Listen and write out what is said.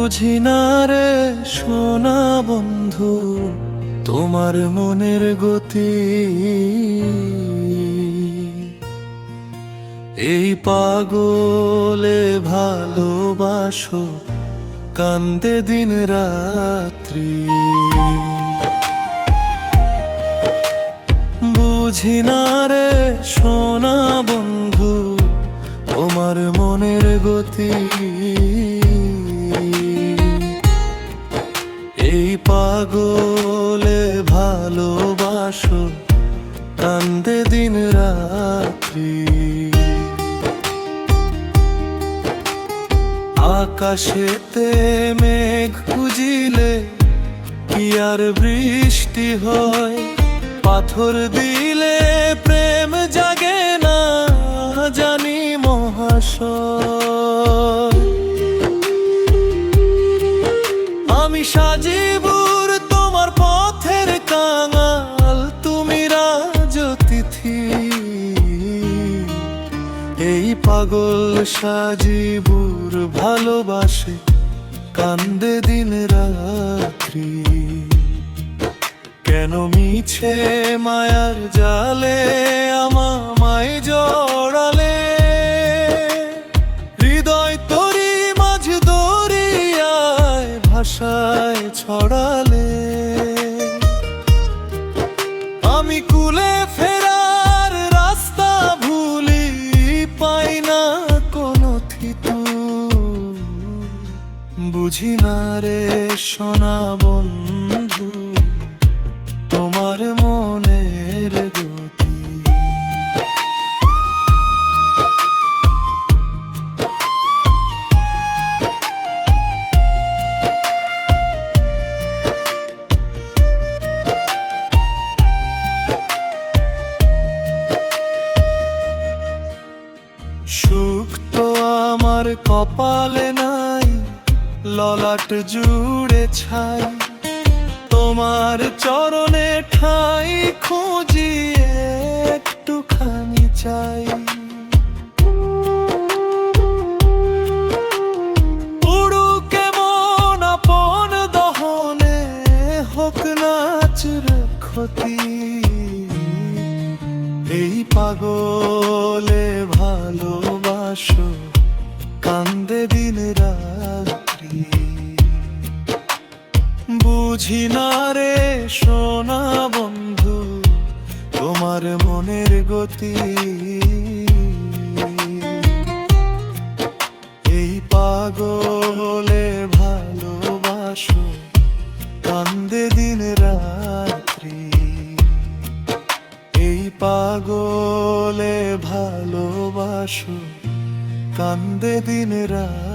বুঝি না রে সোনা বন্ধু তোমার মনের গতি, এই পাগলে ভালোবাসো কান্দে দিন রাত্রি। বুঝি না রে সোনা বন্ধু তোমার মনের গতি, এই পাগলে ভালোবাসো কান্দে দিন রাত্রি। আকাশেতে মেঘ খুঁজিলে কি আর বৃষ্টি হয়, পাথর দিলে প্রেম জাগে না জানি মহাশয়। আমি সাজিবুর তোমার পথের কাঙাল, তুমি রাজতিথি, এই পাগল সাজিবুর ভালোবাসে কান্দে দিন রাত্রি। কেন মিছে মায়ার জালে আমায় জড়ালে, হৃদয় তরি মাঝ দরিয়ায় ভাষায় ছড়ালে। আমি কুলে ফেরার রাস্তা ভুলি পাই না কোনো থিতু, বুঝি না রে সোনা বন্ধু তোমার মনের গতি। সুখ তো আমার কপালে নাই, ললাট জুড়ে ছাই, তোমার চরণে ঠাই খুঁজি একটুখানি চাই। উড়ুকে মন আপন দহনে হোক নাচর ক্ষতি, এই পাগলে ভালোবাসো কান্দে দিন রাত্রি। বুঝি না রে সোনা বন্ধু তোমার মনের গতি, এই পাগলে ভালোবাসো কান্দে দিন রাত্রি, এই পাগলে ভালোবাসো কান্দে দিন রাত্রি।